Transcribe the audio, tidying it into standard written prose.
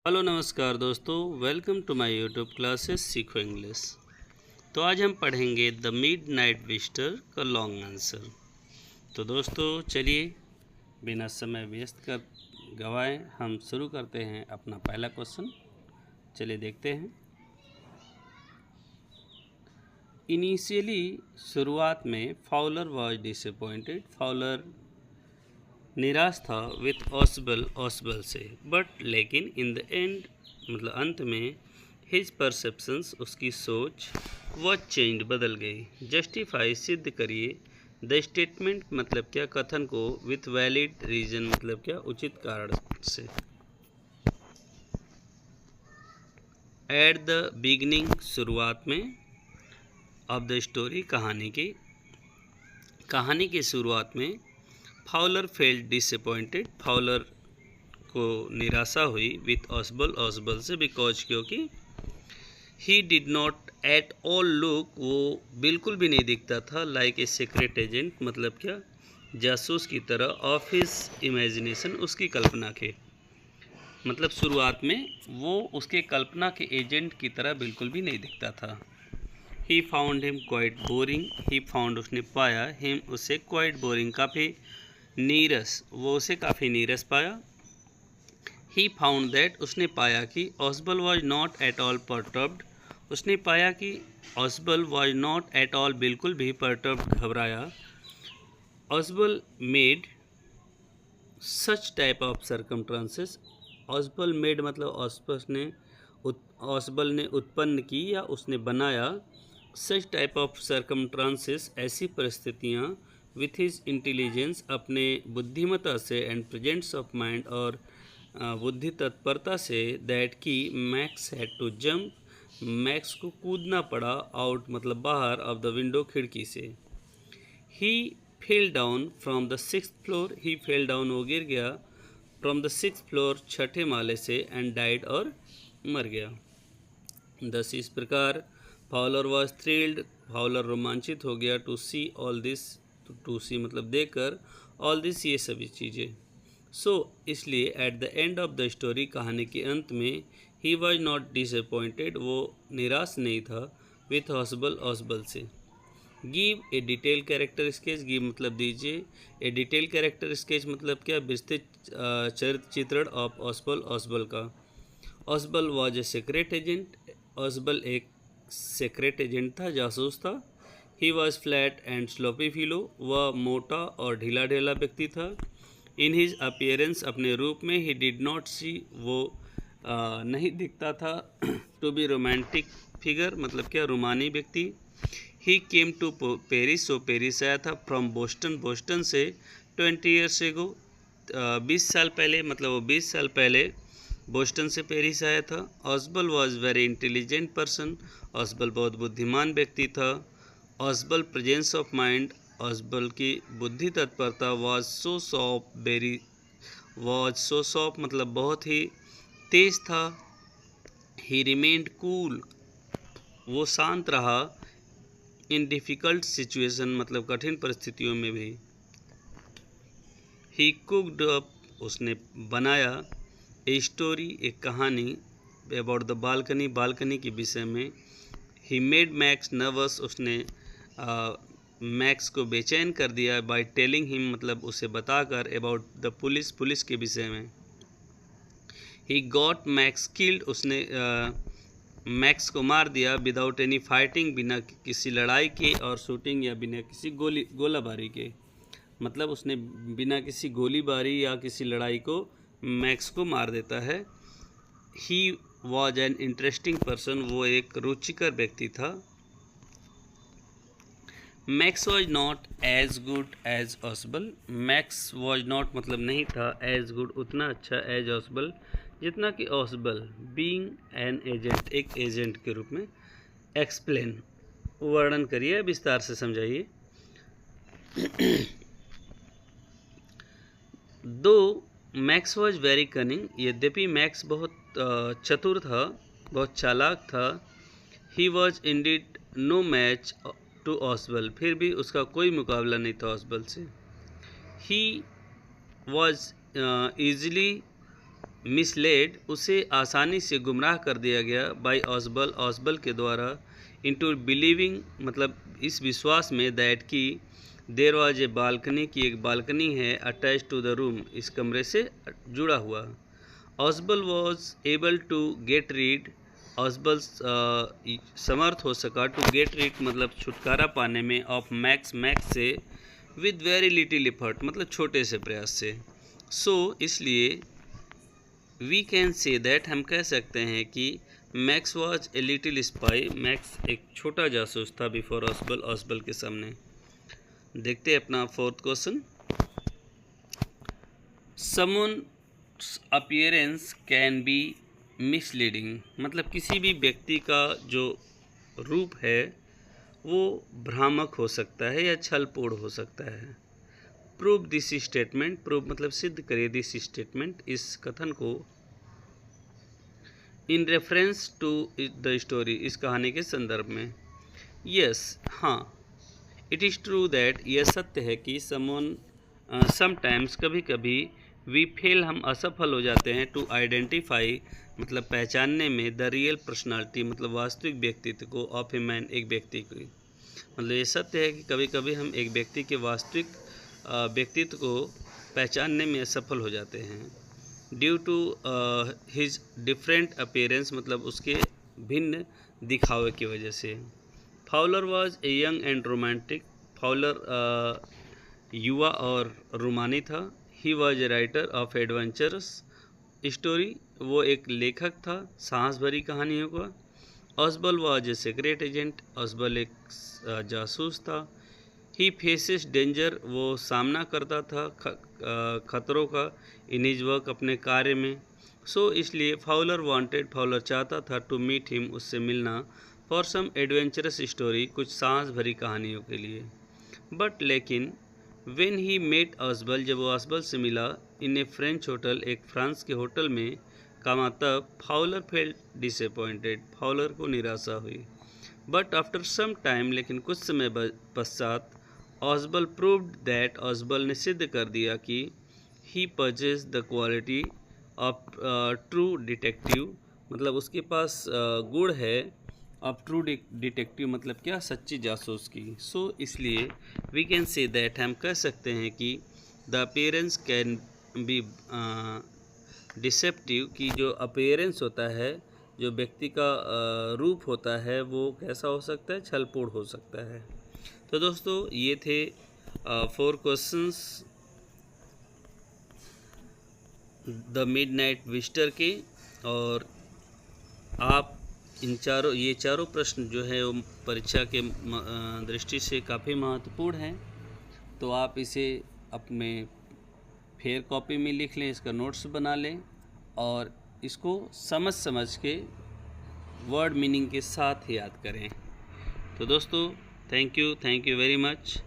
Hello नमस्कार दोस्तों, welcome to my YouTube classes सीखो इंग्लिश। तो आज हम पढ़ेंगे द मिडनाइट विजिटर का लॉन्ग आंसर। तो दोस्तों चलिए बिना समय व्यस्त कर गवाए हम शुरू करते हैं अपना पहला क्वेश्चन। चलिए देखते हैं। इनिशियली शुरुआत में फाउलर वॉज डिसअपॉइंटेड, फाउलर निराश था विथ ऑसबल से, बट लेकिन इन द एंड मतलब अंत में हिज परसेप्शंस उसकी सोच वॉज चेंज बदल गई। जस्टिफाई सिद्ध करिए द स्टेटमेंट मतलब क्या, कथन को, विथ वैलिड रीजन मतलब क्या, उचित कारण से। एट द बिगनिंग शुरुआत में, ऑफ द स्टोरी कहानी की शुरुआत में, फाउलर फेल्ट डिसअपॉइंटेड, फाउलर को निराशा हुई विथ ऑसबल से, बिकॉज क्योंकि he did not at all look, वो बिल्कुल भी नहीं दिखता था, लाइक ए सीक्रेट एजेंट मतलब क्या, जासूस की तरह, ऑफ हिज इमेजिनेशन उसकी कल्पना के, मतलब शुरुआत में वो उसके कल्पना के एजेंट की तरह बिल्कुल भी नहीं दिखता था। He found him quite boring, he found उसने पाया, हिम उसे क्वाइट बोरिंग काफ़ी नीरस, वो उसे काफ़ी नीरस पाया। ही फाउंड दैट उसने पाया कि Ausable was not at all perturbed, उसने पाया कि Ausable was not at all बिल्कुल भी परटर्ब्ड घबराया। Ausable made such type of circumstances, Ausable made मतलब ऑसबल ने उत्पन्न की या उसने बनाया, सच टाइप ऑफ सर्कमस्टांसेस ऐसी परिस्थितियाँ, विथ हिज इंटेलिजेंस अपने बुद्धिमत्ता से, एंड प्रेजेंस ऑफ माइंड और बुद्धि तत्परता से, दैट की Max had to jump, Max को कूदना पड़ा, आउट मतलब बाहर, ऑफ द विंडो खिड़की से। He fell down from the sixth floor, he fell down वो गिर गया, फ्रॉम द सिक्स्थ फ्लोर छठे माले से, एंड डाइड और मर गया। दस इस प्रकार फाउलर वॉज थ्रिल्ड, फाउलर रोमांचित हो गया, to see all this, to see मतलब देखकर, ऑल दिस ये सभी चीज़ें। सो इसलिए at the end of the story कहानी के अंत में, ही वॉज नॉट डिसअपॉइंटेड वो निराश नहीं था, विथ ऑसबल से। Give a detail character sketch, give मतलब दीजिए, ए डिटेल कैरेक्टर स्केच मतलब क्या, विस्तृत चरित्र चित्रण ऑफ ऑसबल का। Ausable was a secret agent, Ausable एक सीक्रेट एजेंट था, जासूस था। He was fat and sloppy fellow, वह मोटा और ढीला ढेला व्यक्ति था। इन हिज अपीयरेंस अपने रूप में, ही डिड नॉट सी वो नहीं दिखता था, टू बी रोमांटिक फिगर मतलब क्या, रोमानी व्यक्ति। ही केम टू पेरिस, वो पेरिस आया था, फ्रॉम बोस्टन से, 20 ईयर्स एगो 20 साल पहले, मतलब वो 20 साल पहले बोस्टन से पेरिस आया था। ऑसबल वॉज वेरी इंटेलिजेंट पर्सन, ऑसबल बहुत बुद्धिमान व्यक्ति था। ऑसबल प्रेजेंस ऑफ माइंड, ऑसबल की बुद्धि तत्परता, वॉज सो सॉफ्ट मतलब बहुत ही तेज था। ही रिमेन्ड कूल, वो शांत रहा, इन डिफ़िकल्ट सिचुएशन मतलब कठिन परिस्थितियों में भी। ही कुक्ड अप, उसने बनाया, ए स्टोरी एक कहानी, अबाउट द बालकनी के विषय में। ही मेड मैक्स नर्वस, उसने मैक्स को बेचैन कर दिया, बाय टेलिंग हिम मतलब उसे बताकर, अबाउट द पुलिस के विषय में। ही गॉट मैक्स किल्ड, उसने मैक्स को मार दिया, विदाउट एनी फाइटिंग बिना किसी लड़ाई के, और शूटिंग या बिना किसी गोलाबारी के, मतलब उसने बिना किसी गोलीबारी या किसी लड़ाई को मैक्स को मार देता है। He was an interesting person, वो एक रुचिकर व्यक्ति था। Max was not as good as Ausable, Max was not मतलब नहीं था, एज गुड उतना अच्छा, एज ऑसबल जितना कि ऑसबल, बीइंग एन एजेंट एक एजेंट के रूप में। एक्सप्लेन वर्णन करिए, विस्तार से समझाइए। दो मैक्स वॉज वेरी कनिंग, यद्यपि मैक्स बहुत चतुर था, बहुत चालाक था। He was indeed no match to Ausable, फिर भी उसका कोई मुकाबला नहीं था ऑसबल से। ही वॉज ईजिली मिसलेड, उसे आसानी से गुमराह कर दिया गया बाय ऑसबल, ऑसबल के द्वारा, इनटू बिलीविंग, मतलब इस विश्वास में, दैट कि देयर वाज ए बालकनी, की एक बालकनी है, अटैच टू द रूम, इस कमरे से जुड़ा हुआ। Ausable was able to get rid, Ausable समर्थ हो सका, टू गेट रीड मतलब छुटकारा पाने में, ऑफ मैक्स, मैक्स से, विद वेरी लिटिल एफर्ट मतलब छोटे से प्रयास से। सो इसलिए वी कैन से दैट, हम कह सकते हैं कि max was a little spy, max एक छोटा जासूस था, बिफोर ऑसबल, ऑसबल के सामने। देखते हैं अपना fourth question. Someone's appearance can be misleading, मतलब किसी भी व्यक्ति का जो रूप है वो भ्रामक हो सकता है या छलपूर्ण हो सकता है। प्रूव दिस स्टेटमेंट, प्रूव मतलब सिद्ध करिए, दिस स्टेटमेंट, इस कथन को, in reference to the story, इस कहानी के संदर्भ में। यस, हाँ, इट इज़ ट्रू दैट, यह सत्य है कि समटाइम्स, कभी कभी, वी फेल, हम असफल हो जाते हैं, टू आइडेंटिफाई मतलब पहचानने में, द रियल पर्सनालिटी मतलब वास्तविक व्यक्तित्व को, ऑफ ए मैन एक व्यक्ति की। मतलब ये सत्य है कि कभी कभी हम एक व्यक्ति के वास्तविक व्यक्तित्व को पहचानने में असफल हो जाते हैं, due to his different appearance मतलब उसके भिन्न दिखावे की वजह से। Fowler was a young and romantic, Fowler युवा और रोमानी था। He was a writer of adventurous story, वो एक लेखक था साहस भरी कहानियों का। Ausable was a secret agent, Ausable एक जासूस था। ही फेसेस डेंजर, वो सामना करता था खतरों का, इन हिज वर्क अपने कार्य में। सो इसलिए फाउलर वांटेड, फाउलर चाहता था, टू मीट हिम उससे मिलना, फॉर सम एडवेंचरस स्टोरी कुछ साहस भरी कहानियों के लिए। बट लेकिन व्हेन ही मेट ऑसबल, जब वो ऑसबल से मिला, इन ए फ्रेंच होटल, एक फ्रांस के होटल में, कामा तब, फाउलर फेल्ट डिसअपॉइंटेड, फाउलर को निराशा हुई। बट आफ्टर सम टाइम, लेकिन कुछ समय पश्चात, ऑसबल प्रूव्ड दैट, ऑसबल ने सिद्ध कर दिया कि he possesses the quality of true detective, मतलब उसके पास गुण है ऑफ ट्रू डिटेक्टिव मतलब क्या, सच्ची जासूस की। सो इसलिए वी कैन से दैट, हम कह सकते हैं कि the appearance can be deceptive, की जो अपीयरेंस होता है, जो व्यक्ति का रूप होता है, वो कैसा हो सकता है, छलपूर्ण हो सकता है। तो दोस्तों ये थे 4 क्वेश्चंस द मिडनाइट विजिटर के, और आप ये चारों प्रश्न जो है वो परीक्षा के दृष्टि से काफ़ी महत्वपूर्ण हैं। तो आप इसे अपने फेयर कॉपी में लिख लें, इसका नोट्स बना लें, और इसको समझ के वर्ड मीनिंग के साथ याद करें। तो दोस्तों थैंक यू वेरी मच।